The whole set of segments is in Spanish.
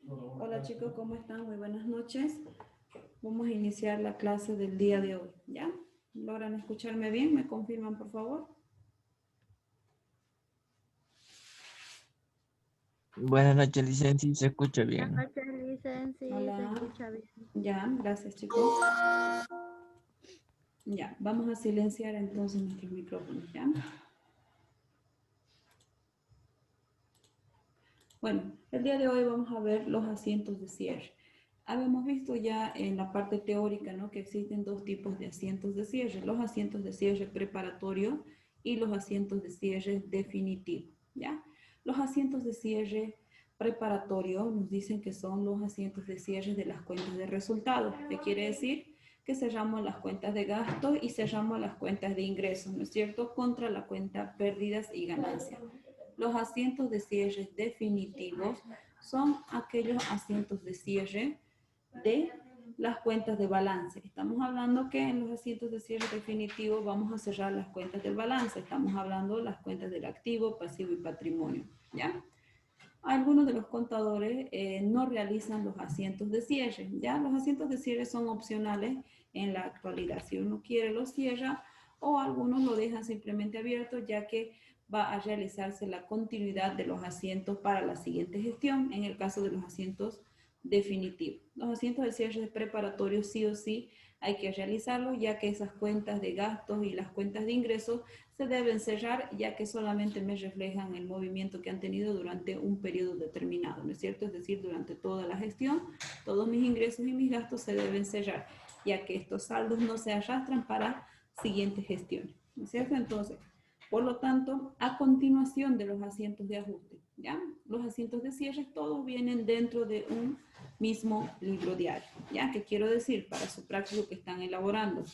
Hola chicos, ¿cómo están? Muy buenas noches. Vamos a iniciar la clase del día de hoy, ¿ya? ¿Logran escucharme bien? ¿Me confirman, por favor? Buenas noches, licencia, se escucha Buenas bien. noches, licencia, se Hola. escucha bien. Ya, gracias chicos. Ya, vamos a silenciar entonces nuestros micrófonos, ¿ya? Bueno, el día de hoy vamos a ver los asientos de cierre. Habíamos visto ya en la parte teórica, ¿no?, que existen dos tipos de asientos de cierre, los asientos de cierre preparatorio y los asientos de cierre definitivo, ¿ya? Los asientos de cierre preparatorio nos dicen que son los asientos de cierre de las cuentas de resultados, que quiere decir que cerramos las cuentas de gasto y cerramos las cuentas de ingresos, ¿no es cierto?, contra la cuenta pérdidas y ganancias. Los asientos de cierre definitivos son aquellos asientos de cierre de las cuentas de balance. Estamos hablando que en los asientos de cierre definitivo vamos a cerrar las cuentas del balance. Estamos hablando de las cuentas del activo, pasivo y patrimonio, ¿ya? Algunos de los contadores no realizan los asientos de cierre, ¿ya? Los asientos de cierre son opcionales en la actualidad. Si uno quiere, lo cierra, o algunos lo dejan simplemente abierto, ya que va a realizarse la continuidad de los asientos para la siguiente gestión, en el caso de los asientos definitivos. Los asientos de cierre preparatorios sí o sí hay que realizarlos, ya que esas cuentas de gastos y las cuentas de ingresos se deben cerrar, ya que solamente me reflejan el movimiento que han tenido durante un periodo determinado, ¿no es cierto? Es decir, durante toda la gestión, todos mis ingresos y mis gastos se deben cerrar, ya que estos saldos no se arrastran para siguientes gestiones, ¿no es cierto? Entonces, por lo tanto, a continuación de los asientos de ajuste, ¿ya? Los asientos de cierre todos vienen dentro de un mismo libro diario, ¿ya? ¿Qué quiero decir? Para su práctico que están elaborando,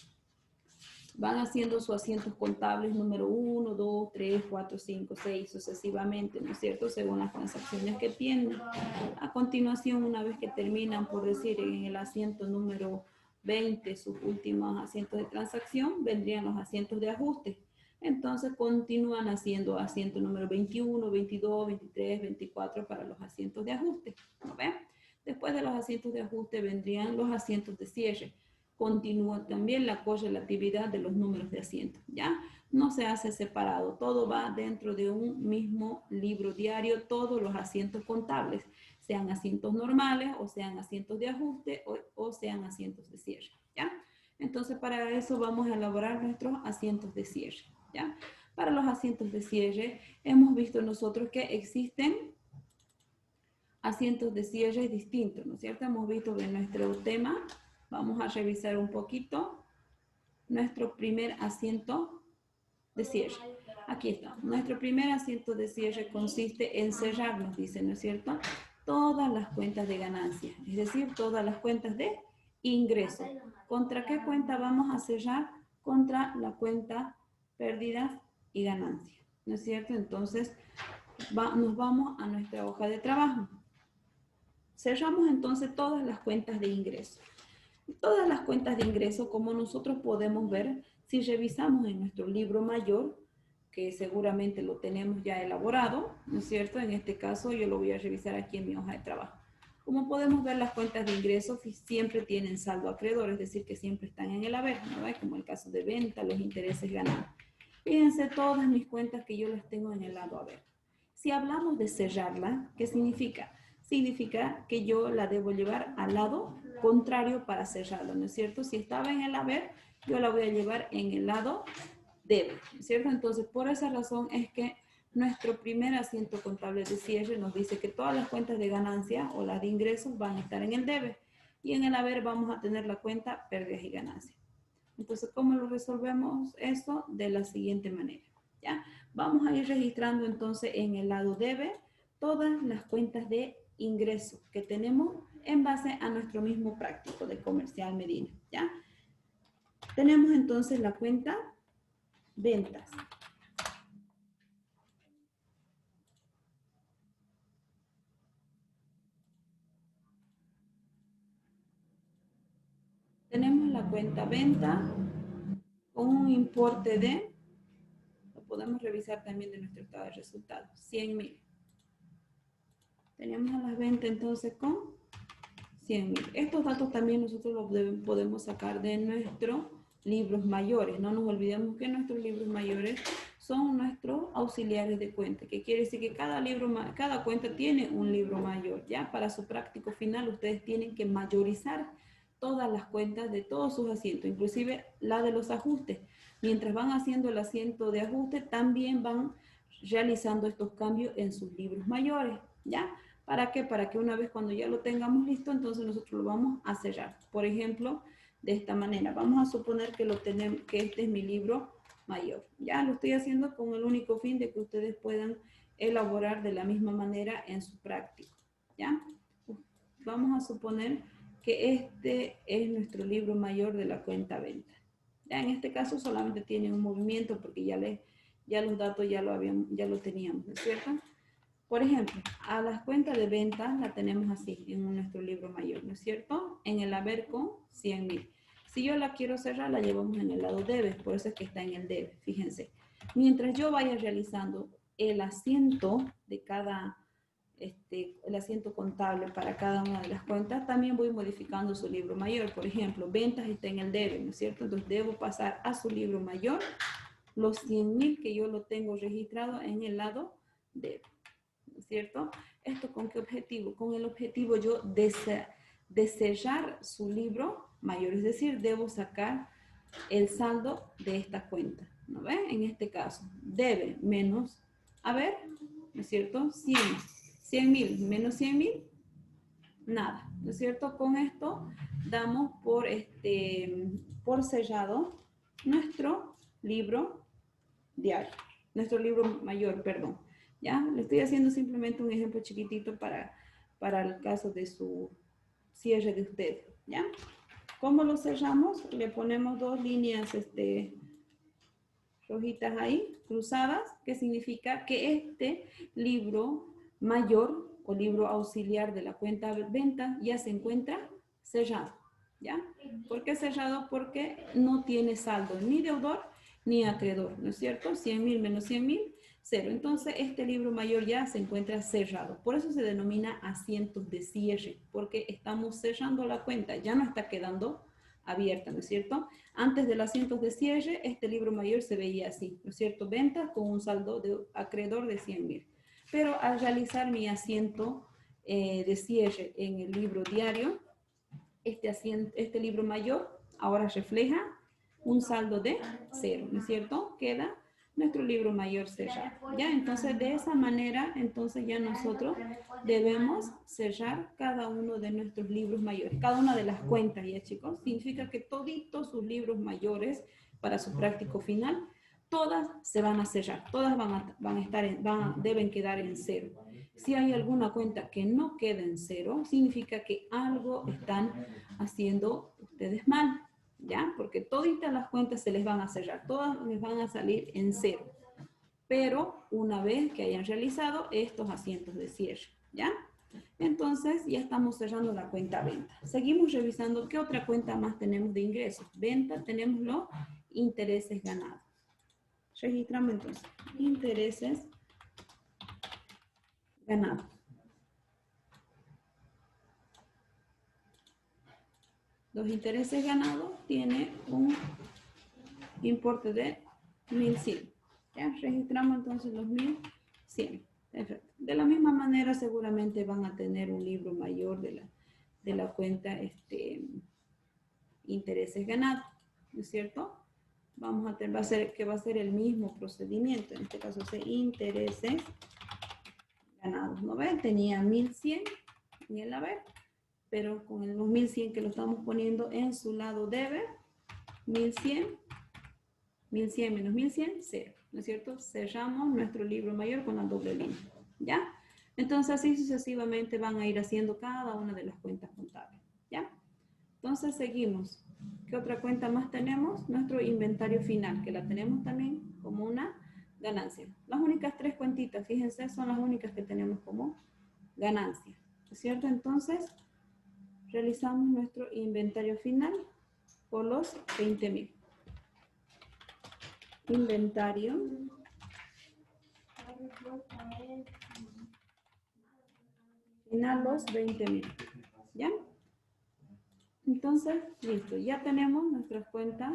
van haciendo sus asientos contables número 1, 2, 3, 4, 5, 6, sucesivamente, ¿no es cierto?, según las transacciones que tienen. A continuación, una vez que terminan, por decir, en el asiento número 20, sus últimos asientos de transacción, vendrían los asientos de ajuste. Entonces continúan haciendo asiento número 21, 22, 23, 24 para los asientos de ajuste, ¿no ven? Después de los asientos de ajuste vendrían los asientos de cierre. Continúa también la correlatividad de los números de asientos, ¿ya? No se hace separado, todo va dentro de un mismo libro diario, todos los asientos contables, sean asientos normales o sean asientos de ajuste o sean asientos de cierre, ¿ya? Entonces, para eso vamos a elaborar nuestros asientos de cierre, ¿ya? Para los asientos de cierre, hemos visto nosotros que existen asientos de cierre distintos, ¿no es cierto? Hemos visto en nuestro tema, vamos a revisar un poquito nuestro primer asiento de cierre. Aquí está. Nuestro primer asiento de cierre consiste en cerrar, nos dice, ¿no es cierto?, todas las cuentas de ganancia, es decir, todas las cuentas de ingreso. ¿Contra qué cuenta vamos a cerrar? Contra la cuenta pérdidas y ganancias, ¿no es cierto? Entonces, nos vamos a nuestra hoja de trabajo. Cerramos entonces todas las cuentas de ingreso. Todas las cuentas de ingreso, como nosotros podemos ver, si revisamos en nuestro libro mayor, que seguramente lo tenemos ya elaborado, ¿no es cierto? En este caso yo lo voy a revisar aquí en mi hoja de trabajo. Como podemos ver, las cuentas de ingresos siempre tienen saldo acreedor, es decir, que siempre están en el haber, ¿no? Como el caso de venta, los intereses ganados. Fíjense todas mis cuentas que yo las tengo en el lado haber. Si hablamos de cerrarla, ¿qué significa? Significa que yo la debo llevar al lado contrario para cerrarlo, ¿no es cierto? Si estaba en el haber, yo la voy a llevar en el lado debe, ¿no es cierto? Entonces, por esa razón es que nuestro primer asiento contable de cierre nos dice que todas las cuentas de ganancia o las de ingresos van a estar en el debe y en el haber vamos a tener la cuenta pérdidas y ganancias. Entonces, ¿cómo lo resolvemos eso? De la siguiente manera, ¿ya? Vamos a ir registrando entonces en el lado debe todas las cuentas de ingreso que tenemos en base a nuestro mismo práctico de Comercial Medina, ¿ya? Tenemos entonces la cuenta ventas. Tenemos la cuenta venta con un importe de, lo podemos revisar también de nuestro estado de resultados, 100,000. Tenemos a las ventas entonces con 100.000. Estos datos también nosotros los podemos sacar de nuestros libros mayores. No nos olvidemos que nuestros libros mayores son nuestros auxiliares de cuenta, que quiere decir que cada cuenta tiene un libro mayor. Ya para su práctico final ustedes tienen que mayorizar todas las cuentas de todos sus asientos, inclusive la de los ajustes. Mientras van haciendo el asiento de ajuste, también van realizando estos cambios en sus libros mayores. ¿Ya? ¿Para qué? Para que una vez cuando ya lo tengamos listo, entonces nosotros lo vamos a cerrar. Por ejemplo, de esta manera. Vamos a suponer que que este es mi libro mayor. Ya lo estoy haciendo con el único fin de que ustedes puedan elaborar de la misma manera en su práctico. ¿Ya? Vamos a suponer que este es nuestro libro mayor de la cuenta venta. Ya en este caso solamente tiene un movimiento porque ya los datos ya lo teníamos, ¿no es cierto? Por ejemplo, a las cuentas de ventas la tenemos así en nuestro libro mayor, ¿no es cierto? En el haber con 100.000. Si yo la quiero cerrar, la llevamos en el lado debe, por eso es que está en el debe, fíjense. Mientras yo vaya realizando el asiento de cada, el asiento contable para cada una de las cuentas, también voy modificando su libro mayor. Por ejemplo, ventas está en el debe, ¿no es cierto? Entonces debo pasar a su libro mayor los 100.000 que yo lo tengo registrado en el lado debe. ¿Cierto? ¿Esto con qué objetivo? Con el objetivo yo de sellar su libro mayor, es decir, debo sacar el saldo de esta cuenta, ¿no ven? En este caso, debe menos, a ver, ¿no es cierto? 100.000 menos 100.000, nada, ¿no es cierto? Con esto damos por sellado nuestro libro diario, nuestro libro mayor, perdón. ¿Ya? Le estoy haciendo simplemente un ejemplo chiquitito para el caso de su cierre de usted, ¿ya? ¿Cómo lo cerramos? Le ponemos dos líneas rojitas ahí, cruzadas, que significa que este libro mayor o libro auxiliar de la cuenta venta ya se encuentra cerrado, ¿ya? ¿Por qué cerrado? Porque no tiene saldo ni deudor ni acreedor, ¿no es cierto? 100.000 menos 100.000, 0. Entonces, este libro mayor ya se encuentra cerrado. Por eso se denomina asientos de cierre, porque estamos cerrando la cuenta, ya no está quedando abierta, ¿no es cierto? Antes del asientos de cierre, este libro mayor se veía así, ¿no es cierto? Ventas con un saldo de acreedor de 100.000. Pero al realizar mi asiento de cierre en el libro diario, este libro mayor ahora refleja un saldo de 0, ¿no es cierto? Queda nuestro libro mayor cerrado. ¿Ya? Entonces, de esa manera, entonces ya nosotros debemos cerrar cada uno de nuestros libros mayores, cada una de las cuentas, ¿ya chicos? Significa que toditos sus libros mayores para su práctico final, todas se van a cerrar, todas deben quedar en 0. Si hay alguna cuenta que no queda en 0, significa que algo están haciendo ustedes mal, ¿ya? Porque toditas las cuentas se les van a cerrar, todas les van a salir en 0. Pero una vez que hayan realizado estos asientos de cierre, ¿ya? Entonces ya estamos cerrando la cuenta venta. Seguimos revisando qué otra cuenta más tenemos de ingresos. Venta, tenemos los intereses ganados. Registramos entonces intereses ganados. Los intereses ganados tienen un importe de 1.100. ¿Ya? Registramos entonces los 1.100. Perfecto. De la misma manera seguramente van a tener un libro mayor de la cuenta intereses ganados, ¿no es cierto? Vamos a tener, va a ser el mismo procedimiento. En este caso es intereses ganados. ¿No ven? Tenía 1.100 en el haber, pero con los 1.100 que lo estamos poniendo en su lado debe, 1.100 menos 1.100, 0, ¿no es cierto? Cerramos nuestro libro mayor con la doble línea, ¿ya? Entonces así sucesivamente van a ir haciendo cada una de las cuentas contables, ¿ya? Entonces seguimos. ¿Qué otra cuenta más tenemos? Nuestro inventario final, que la tenemos también como una ganancia. Las únicas 3 cuentitas, fíjense, son las únicas que tenemos como ganancia, ¿no es cierto? Entonces realizamos nuestro inventario final por los 20.000. Inventario final los 20.000. ¿Ya? Entonces, listo, ya tenemos nuestras cuentas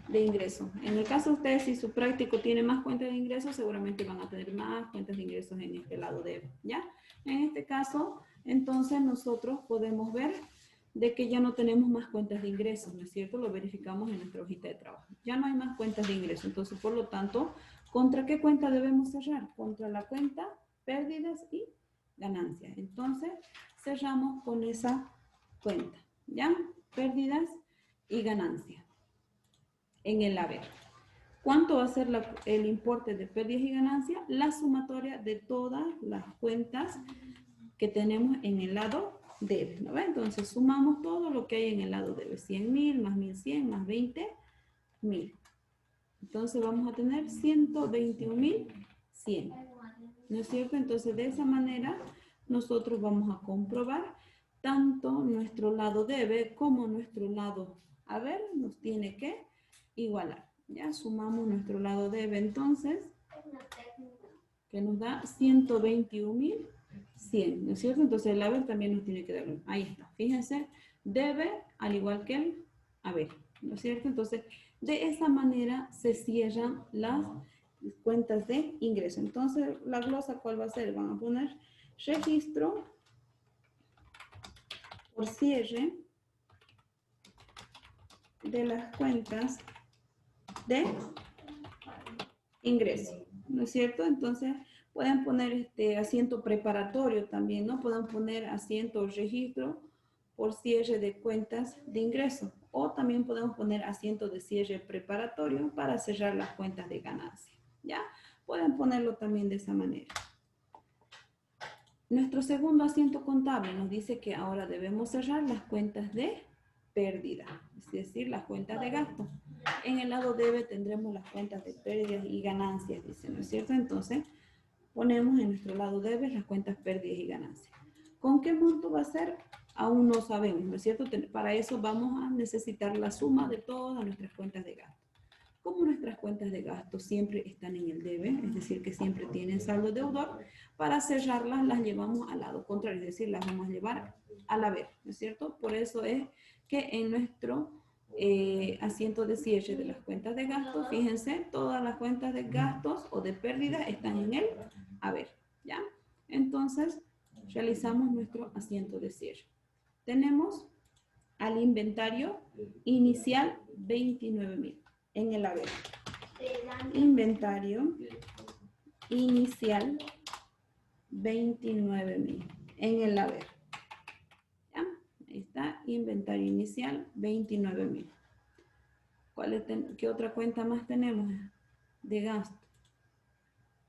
de ingresos. En el caso de ustedes, si su práctico tiene más cuentas de ingresos, seguramente van a tener más cuentas de ingresos en este lado de, ¿ya? En este caso, entonces nosotros podemos ver de que ya no tenemos más cuentas de ingresos, ¿no es cierto? Lo verificamos en nuestra hojita de trabajo. Ya no hay más cuentas de ingresos, entonces, por lo tanto, ¿contra qué cuenta debemos cerrar? Contra la cuenta pérdidas y ganancias. Entonces, cerramos con esa cuenta. ¿Ya? Pérdidas y ganancias en el haber. ¿Cuánto va a ser el importe de pérdidas y ganancias? La sumatoria de todas las cuentas que tenemos en el lado debe, ¿no ve? Entonces sumamos todo lo que hay en el lado debe. 100.000 más 1.100 más 20.000. Entonces vamos a tener 121.100. ¿No es cierto? Entonces de esa manera nosotros vamos a comprobar tanto nuestro lado debe como nuestro lado haber nos tiene que igualar. Ya sumamos nuestro lado debe entonces, que nos da 121.100, ¿no es cierto? Entonces el haber también nos tiene que dar, ahí está, fíjense, debe al igual que el haber, ¿no es cierto? Entonces de esa manera se cierran las cuentas de ingreso. Entonces la glosa, ¿cuál va a ser? Van a poner registro por cierre de las cuentas de ingreso, ¿no es cierto? Entonces pueden poner asiento preparatorio también, ¿no? Pueden poner asiento registro por cierre de cuentas de ingreso, o también podemos poner asiento de cierre preparatorio para cerrar las cuentas de ganancia, ¿ya? Pueden ponerlo también de esa manera. Nuestro segundo asiento contable nos dice que ahora debemos cerrar las cuentas de pérdida, es decir, las cuentas de gasto. En el lado debe tendremos las cuentas de pérdidas y ganancias, dice, ¿no es cierto? Entonces, ponemos en nuestro lado debe las cuentas pérdidas y ganancias. ¿Con qué monto va a ser? Aún no sabemos, ¿no es cierto? Para eso vamos a necesitar la suma de todas nuestras cuentas de gasto. Como nuestras cuentas de gasto siempre están en el debe, es decir, que siempre tienen saldo deudor, para cerrarlas las llevamos al lado contrario, es decir, las vamos a llevar al haber, ¿no es cierto? Por eso es que en nuestro asiento de cierre de las cuentas de gasto, fíjense, todas las cuentas de gastos o de pérdidas están en el haber, ¿ya? Entonces, realizamos nuestro asiento de cierre. Tenemos al inventario inicial 29.000 en el haber. Inventario inicial 29.000 en el haber. ¿Ya? Ahí está, inventario inicial 29.000. ¿Qué otra cuenta más tenemos de gasto?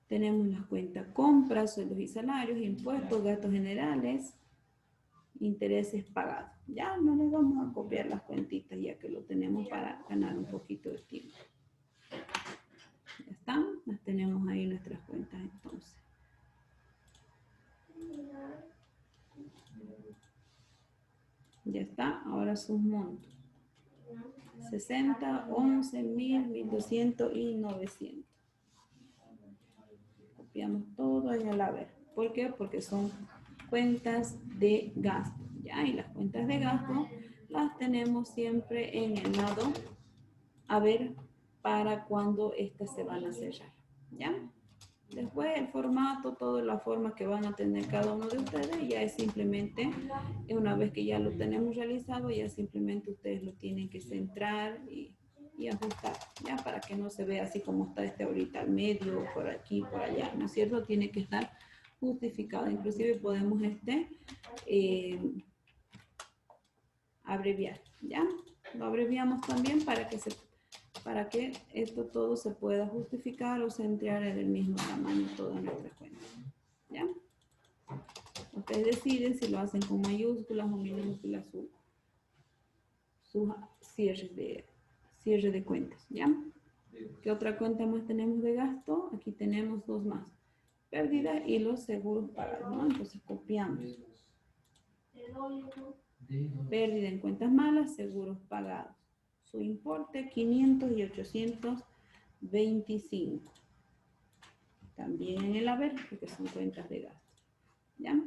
Tenemos las cuentas compras, sueldos y salarios, impuestos, gastos generales, intereses pagados. Ya no les vamos a copiar las cuentitas ya que lo tenemos para ganar un poquito de tiempo. Ya están, las tenemos ahí nuestras cuentas entonces. Ya está, ahora sus montos. 60, 11, 1000, 1200 y 900. Copiamos todo en el haber. ¿Por qué? Porque son cuentas de gasto. ¿Ya? Y las cuentas de gasto las tenemos siempre en el lado haber para cuando estas se van a cerrar. ¿Ya? Después el formato, toda la forma que van a tener cada uno de ustedes, ya es simplemente, una vez que ya lo tenemos realizado, ya simplemente ustedes lo tienen que centrar y ajustar, ya para que no se vea así como está ahorita al medio, por aquí, por allá, ¿no es cierto? Tiene que estar justificado. Inclusive podemos abreviar, ¿ya? Lo abreviamos también para que esto todo se pueda justificar o centrar en el mismo tamaño todas nuestras cuentas, ¿ya? Ustedes deciden si lo hacen con mayúsculas o minúsculas sus cierre de cuentas, ¿ya? ¿Qué otra cuenta más tenemos de gasto? Aquí tenemos dos más. Pérdida y los seguros pagados, ¿no? Entonces copiamos. Pérdida en cuentas malas, seguros pagados. Su importe 500 y 825. También en el haber, porque son cuentas de gasto. ¿Ya?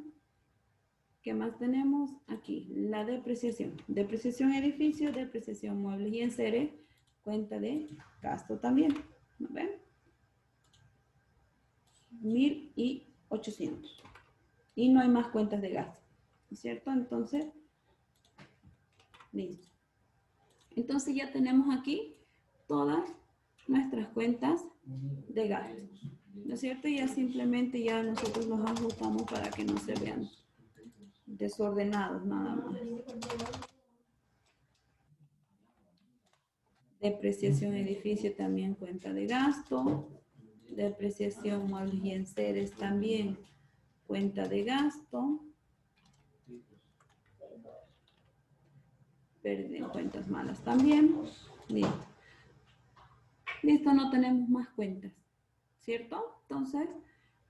¿Qué más tenemos? Aquí, la depreciación. Depreciación edificio, depreciación muebles y enseres, cuenta de gasto también. ¿No ven? 1.800. Y no hay más cuentas de gasto. ¿Cierto? Entonces, listo. Entonces ya tenemos aquí todas nuestras cuentas de gasto. ¿No es cierto? Y ya simplemente ya nosotros nos ajustamos para que no se vean desordenados nada más. Depreciación edificio también cuenta de gasto. Depreciación muebles y enseres también cuenta de gasto. Pérdida en cuentas malas también. Listo. Listo, no tenemos más cuentas, ¿cierto? Entonces,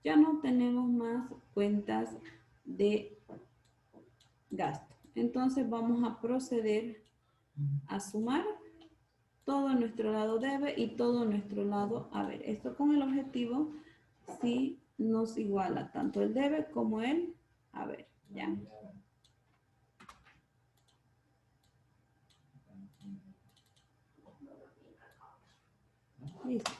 ya no tenemos más cuentas de gasto. Entonces, vamos a proceder a sumar todo nuestro lado debe y todo nuestro lado haber. Esto con el objetivo si nos iguala tanto el debe como el haber, ¿ya? Listo.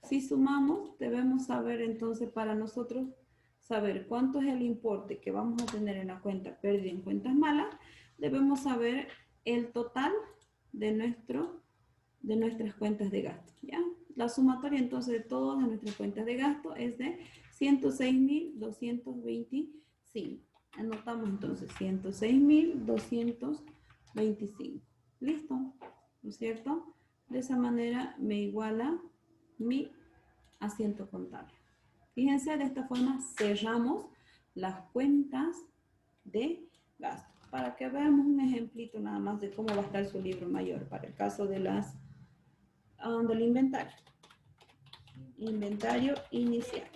Si sumamos, debemos saber entonces para nosotros saber cuánto es el importe que vamos a tener en la cuenta pérdida en cuentas malas, debemos saber el total de nuestras cuentas de gasto, ¿ya? La sumatoria entonces de todas nuestras cuentas de gasto es de 106.225. Anotamos entonces 106.225. ¿Listo? ¿No es cierto? De esa manera me iguala mi asiento contable. Fíjense, de esta forma cerramos las cuentas de gasto. Para que veamos un ejemplito nada más de cómo va a estar su libro mayor para el caso de del inventario. Inventario inicial.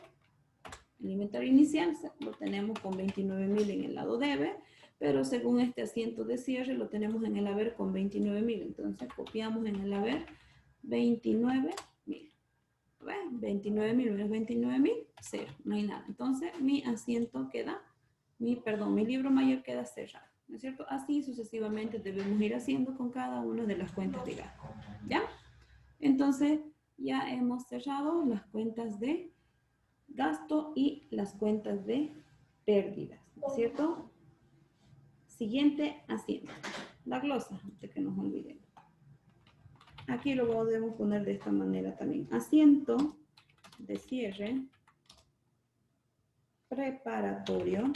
El inventario inicial lo tenemos con 29.000 en el lado debe, pero según este asiento de cierre lo tenemos en el haber con 29.000. Entonces copiamos en el haber 29.000. 29.000 menos 29.000, 0, no hay nada. Entonces mi asiento queda, mi libro mayor queda cerrado, ¿no es cierto? Así sucesivamente debemos ir haciendo con cada una de las cuentas de gasto, ¿ya? Entonces ya hemos cerrado las cuentas de gasto y las cuentas de pérdidas, ¿no es cierto? Siguiente asiento, la glosa, de que nos olvidemos. Aquí lo podemos poner de esta manera también. Asiento de cierre preparatorio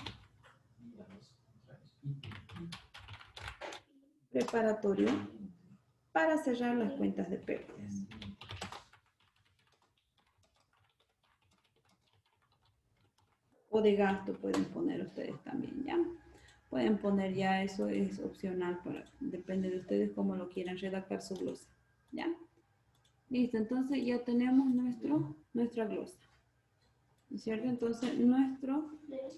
para cerrar las cuentas de pérdidas. O de gasto pueden poner ustedes también, ¿ya? Pueden poner ya, eso es opcional, depende de ustedes cómo lo quieran redactar su glosa, ¿ya? Listo, entonces ya tenemos nuestra glosa, ¿no es cierto? Entonces nuestro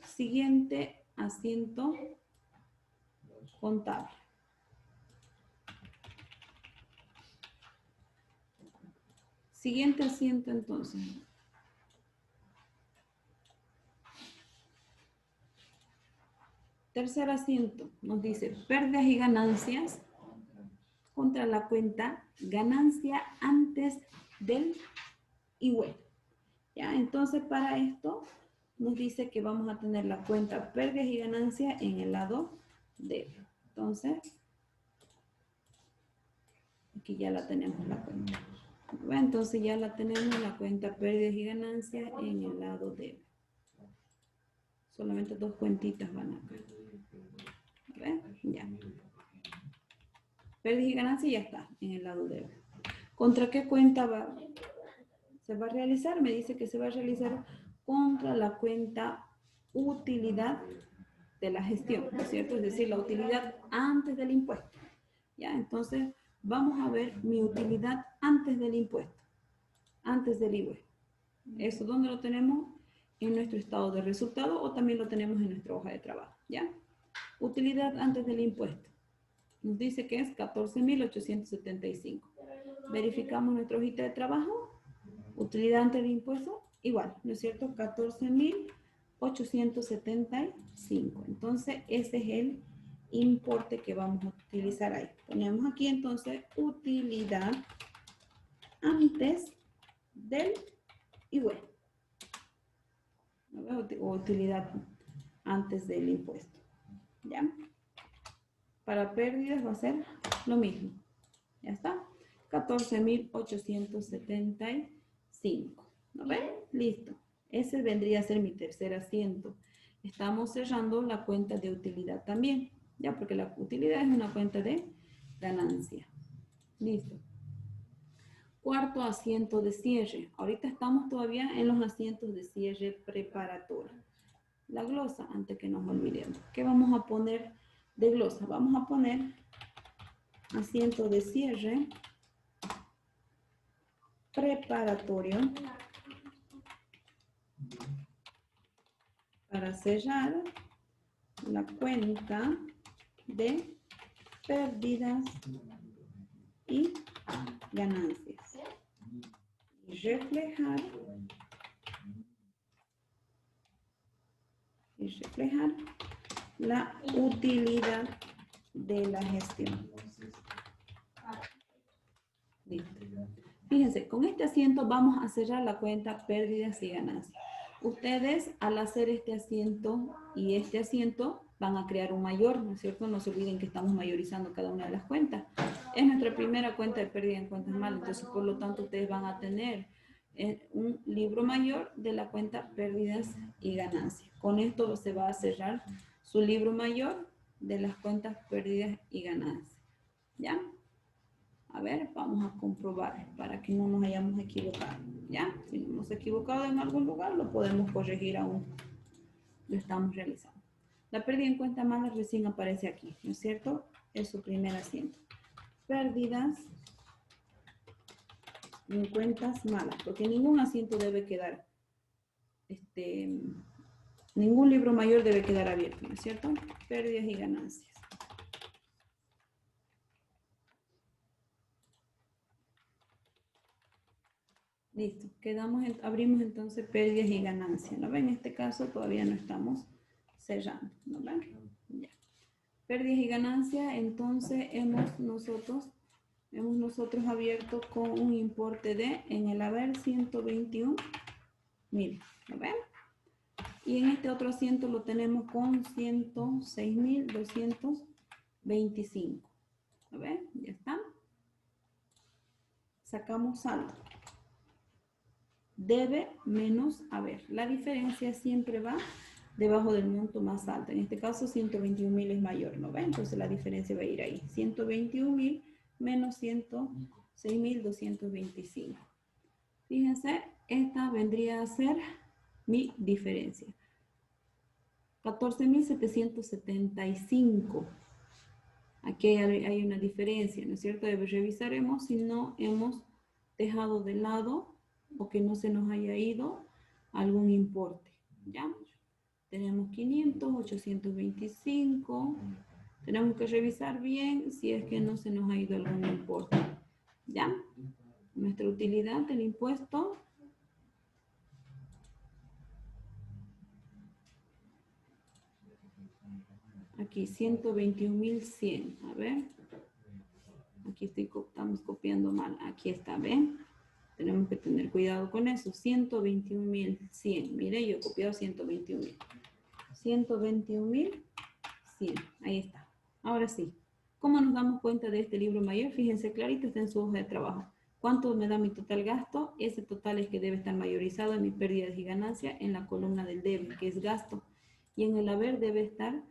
siguiente asiento contable. Siguiente asiento entonces. Tercer asiento nos dice pérdidas y ganancias contra la cuenta ganancia antes del IWE. ¿Ya? Entonces para esto nos dice que vamos a tener la cuenta pérdidas y ganancias en el lado debe. Entonces, aquí ya la tenemos la cuenta. Bueno, entonces ya la tenemos la cuenta pérdidas y ganancias en el lado debe. Solamente dos cuentitas van acá. A ver, ya. Pérdidas y ganancias ya está en el lado debe. ¿Contra qué cuenta se va a realizar? Me dice que se va a realizar contra la cuenta utilidad de la gestión, ¿no es cierto? Es decir, la utilidad antes del impuesto. ¿Ya? Entonces, vamos a ver mi utilidad antes del impuesto, antes del IVA. ¿Eso dónde lo tenemos? En nuestro estado de resultado o también lo tenemos en nuestra hoja de trabajo, ¿ya? Utilidad antes del impuesto. Nos dice que es 14.875. Verificamos nuestra hojita de trabajo. Utilidad antes del impuesto, igual, ¿no es cierto? 14.875. 875. Entonces, ese es el importe que vamos a utilizar ahí. Ponemos aquí entonces utilidad antes del IVA. O utilidad antes del impuesto. ¿Ya? Para pérdidas va a ser lo mismo. Ya está. 14.875. ¿No ven? Listo. Ese vendría a ser mi tercer asiento. Estamos cerrando la cuenta de utilidad también. Ya, porque la utilidad es una cuenta de ganancia. Listo. Cuarto asiento de cierre. Ahorita estamos todavía en los asientos de cierre preparatorio. La glosa, antes que nos olvidemos. ¿Qué vamos a poner de glosa? Vamos a poner asiento de cierre preparatorio para cerrar la cuenta de pérdidas y ganancias y reflejar la utilidad de la gestión. Listo. Fíjense, con este asiento vamos a cerrar la cuenta pérdidas y ganancias. Ustedes al hacer este asiento y este asiento van a crear un mayor, ¿no es cierto? No se olviden que estamos mayorizando cada una de las cuentas. Es nuestra primera cuenta de pérdida en cuentas malas, entonces por lo tanto ustedes van a tener un libro mayor de la cuenta pérdidas y ganancias. Con esto se va a cerrar su libro mayor de las cuentas pérdidas y ganancias. ¿Ya? A ver, vamos a comprobar para que no nos hayamos equivocado. ¿Ya? Si nos hemos equivocado en algún lugar, lo podemos corregir aún. Lo estamos realizando. La pérdida en cuenta mala recién aparece aquí, ¿no es cierto? Es su primer asiento. Pérdidas en cuentas malas, porque ningún asiento debe quedar, ningún libro mayor debe quedar abierto, ¿no es cierto? Pérdidas y ganancias. Listo, abrimos entonces pérdidas y ganancias, ¿no ven? En este caso todavía no estamos cerrando, ¿no ven? Ya. Pérdidas y ganancias, entonces hemos nosotros abierto con un importe de, en el haber, 121.000, ¿lo ven? Y en este otro asiento lo tenemos con 106.225, ¿lo ven? Ya está. Sacamos saldo. Debe menos haber. La diferencia siempre va debajo del monto más alto. En este caso 121.000 es mayor, ¿no ven? Entonces la diferencia va a ir ahí. 121.000 menos 106.225. Fíjense, esta vendría a ser mi diferencia. 14.775. Aquí hay una diferencia, ¿no es cierto? Revisaremos si no hemos dejado de lado o que no se nos haya ido algún importe, ¿ya? Tenemos 500, 825, tenemos que revisar bien si es que no se nos ha ido algún importe, ¿ya? Nuestra utilidad del impuesto, aquí 121.100, a ver, aquí estamos copiando mal, aquí está, ¿ven? Tenemos que tener cuidado con eso. 121.100. Mire, yo he copiado 121.000. 121.100. Ahí está. Ahora sí. ¿Cómo nos damos cuenta de este libro mayor? Fíjense clarito, está en su hoja de trabajo. ¿Cuánto me da mi total gasto? Ese total es que debe estar mayorizado en mis pérdidas y ganancias en la columna del debe, que es gasto. Y en el haber debe estar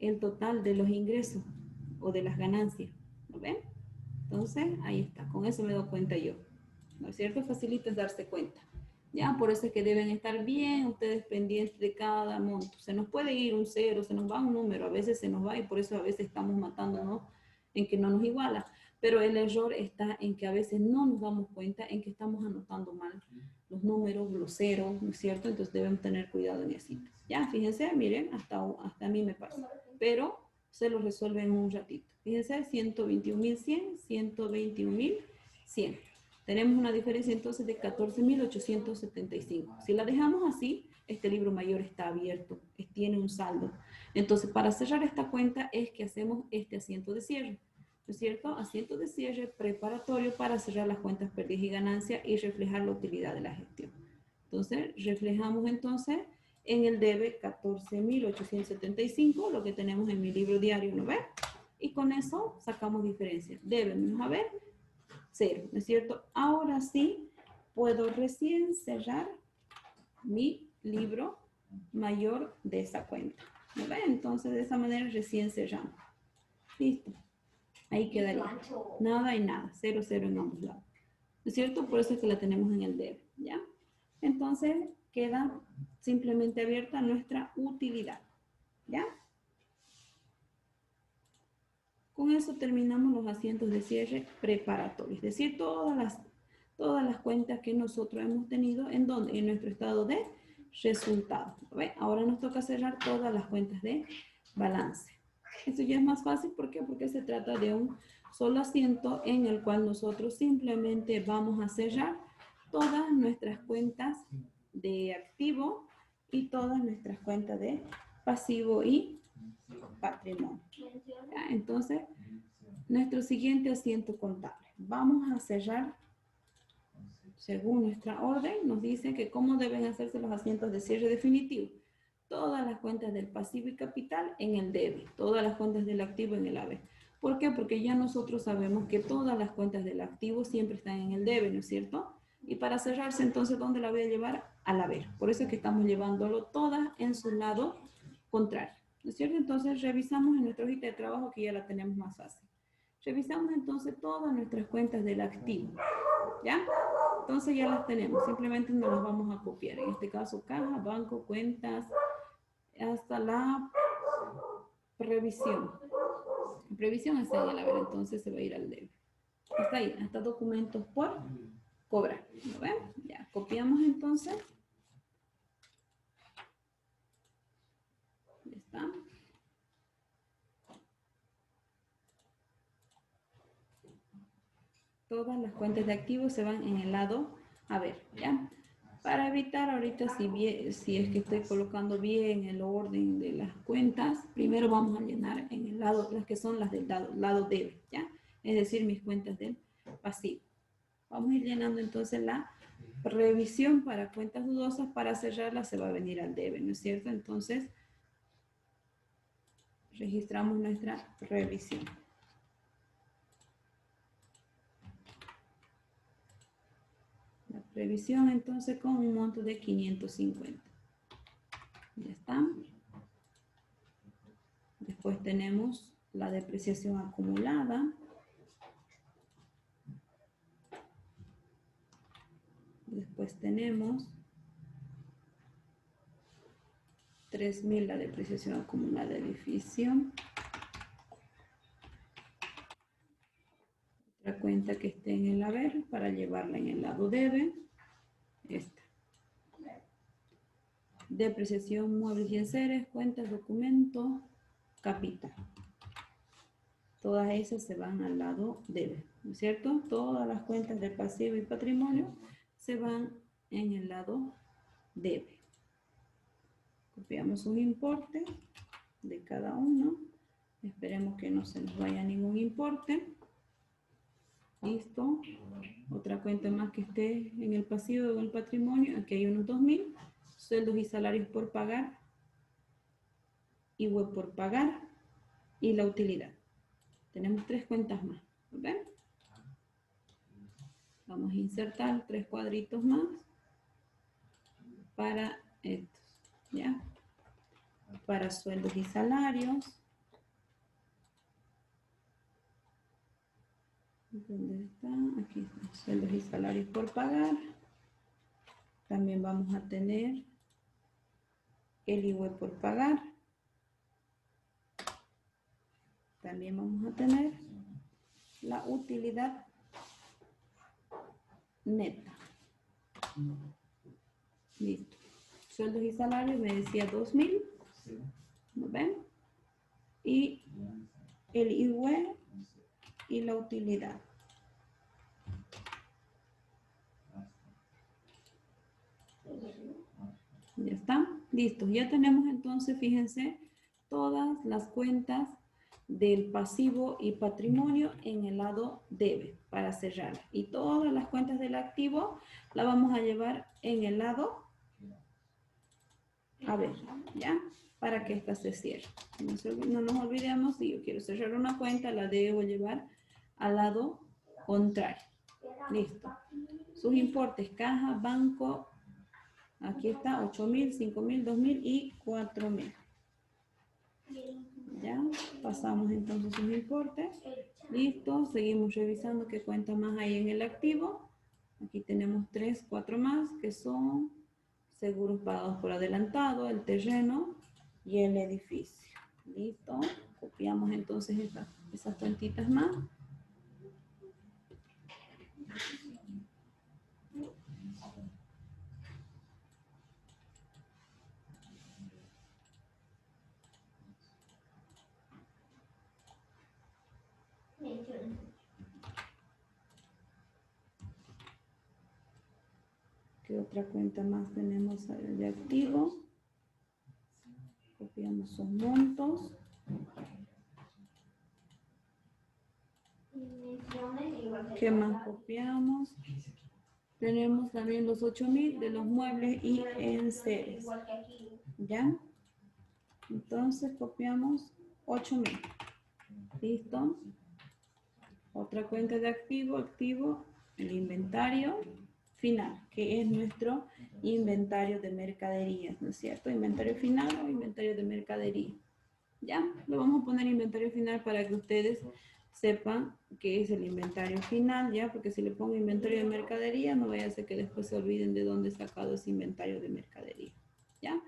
el total de los ingresos o de las ganancias. ¿Lo ven? Entonces, ahí está. Con eso me doy cuenta yo. ¿No es cierto? Facilita darse cuenta. ¿Ya? Por eso es que deben estar bien ustedes pendientes de cada monto. Se nos puede ir un 0, se nos va un número, a veces se nos va y por eso a veces estamos matándonos en que no nos iguala. Pero el error está en que a veces no nos damos cuenta en que estamos anotando mal los números, los ceros, ¿no es cierto? Entonces debemos tener cuidado en eso. Ya, fíjense, miren, hasta a mí me pasa. Pero se lo resuelve en un ratito. Fíjense, 121.100, 121.100. Tenemos una diferencia entonces de 14.875. Si la dejamos así, este libro mayor está abierto, tiene un saldo. Entonces, para cerrar esta cuenta es que hacemos este asiento de cierre, ¿no es cierto? Asiento de cierre preparatorio para cerrar las cuentas pérdidas y ganancias y reflejar la utilidad de la gestión. Entonces, reflejamos entonces en el debe 14.875, lo que tenemos en mi libro diario, ¿no ven? Y con eso sacamos diferencia. Debe menos haber, 0, ¿no es cierto? Ahora sí, puedo recién cerrar mi libro mayor de esa cuenta. ¿No ven? Entonces, de esa manera recién cerramos. Listo. Ahí quedaría. Nada y nada. 0, 0 en ambos lados. ¿No es cierto? Por eso es que la tenemos en el debe. ¿Ya? Entonces, queda simplemente abierta nuestra utilidad. ¿Ya? Con eso terminamos los asientos de cierre preparatorios. Es decir, todas las cuentas que nosotros hemos tenido en donde en nuestro estado de resultados. ¿Ve? Ahora nos toca cerrar todas las cuentas de balance. Esto ya es más fácil, ¿por qué? Porque se trata de un solo asiento en el cual nosotros simplemente vamos a cerrar todas nuestras cuentas de activo y todas nuestras cuentas de pasivo y patrimonio. ¿Ya? Entonces, nuestro siguiente asiento contable. Vamos a cerrar, según nuestra orden, nos dice que cómo deben hacerse los asientos de cierre definitivo. Todas las cuentas del pasivo y capital en el debe, todas las cuentas del activo en el haber. ¿Por qué? Porque ya nosotros sabemos que todas las cuentas del activo siempre están en el debe, ¿no es cierto? Y para cerrarse, entonces, ¿dónde la voy a llevar? Al haber. Por eso es que estamos llevándolo todas en su lado contrario, ¿no es cierto? Entonces, revisamos en nuestra hojita de trabajo que ya la tenemos más fácil. Revisamos entonces todas nuestras cuentas del activo, ¿ya? Entonces ya las tenemos, simplemente nos las vamos a copiar. En este caso, caja, banco, cuentas, hasta la previsión. La previsión está en el haber, entonces se va a ir al debe. Está ahí, hasta documentos por cobrar. ¿Lo ven? Ya, copiamos entonces. Ya está. Todas las cuentas de activos se van en el lado haber, ¿ya? Para evitar ahorita si es que estoy colocando bien el orden de las cuentas, primero vamos a llenar en el lado, las que son las del lado debe, ¿ya? Es decir, mis cuentas del pasivo. Vamos a ir llenando entonces la revisión para cuentas dudosas. Para cerrarla se va a venir al debe, ¿no es cierto? Entonces, registramos nuestra revisión. La previsión entonces con un monto de 550. Ya está. Después tenemos la depreciación acumulada. Después tenemos 3.000 la depreciación acumulada de edificio. Otra cuenta que esté en el haber para llevarla en el lado debe. Esta. Depreciación muebles y enseres, cuentas, documento, capital. Todas esas se van al lado debe, ¿no es cierto? Todas las cuentas de pasivo y patrimonio se van en el lado debe. Copiamos un importe de cada uno. Esperemos que no se nos vaya ningún importe. Listo. Otra cuenta más que esté en el pasivo o en el patrimonio. Aquí hay unos 2.000. Sueldos y salarios por pagar. Y web por pagar. Y la utilidad. Tenemos 3 cuentas más. ¿Ven? Vamos a insertar 3 cuadritos más para estos. ¿Ya? Para sueldos y salarios. ¿Dónde está? Aquí está. Sueldos y salarios por pagar. También vamos a tener el IWE por pagar. También vamos a tener la utilidad neta. Listo. Sueldos y salarios me decía 2.000. ¿No ven? Y el IWE y la utilidad. Ya está. Listo. Ya tenemos entonces, fíjense, todas las cuentas del pasivo y patrimonio en el lado debe para cerrar. Y todas las cuentas del activo la vamos a llevar en el lado a ver, ¿ya? Para que esta se cierre. No nos olvidemos, si yo quiero cerrar una cuenta, la debo llevar al lado contrario. Listo. Sus importes, caja, banco, aquí está, 8.000, 5.000, 2.000 y 4.000. Ya, pasamos entonces sus importes. Listo, seguimos revisando qué cuenta más hay en el activo. Aquí tenemos 3, 4 más, que son seguros pagados por adelantado, el terreno y el edificio. Listo, copiamos entonces esas cuentitas más. ¿Qué otra cuenta más tenemos de activo? Copiamos sus montos. ¿Qué más copiamos? Tenemos también los 8.000 de los muebles y enseres. ¿Ya? Entonces copiamos 8.000. ¿Listo? Otra cuenta de activo, el inventario final, que es nuestro inventario de mercaderías, ¿no es cierto? Inventario final o inventario de mercadería. ¿Ya? Lo vamos a poner inventario final para que ustedes sepan qué es el inventario final, ¿ya? Porque si le pongo inventario de mercadería, no vaya a ser que después se olviden de dónde he sacado ese inventario de mercadería, ¿ya?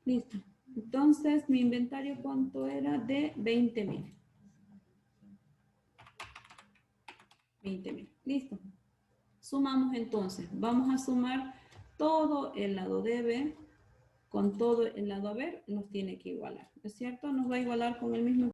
Listo. Entonces, mi inventario, ¿cuánto era? De 20.000. 20.000. Listo. Sumamos entonces. Vamos a sumar todo el lado debe con todo el lado haber. Nos tiene que igualar. ¿No es cierto? Nos va a igualar con el mismo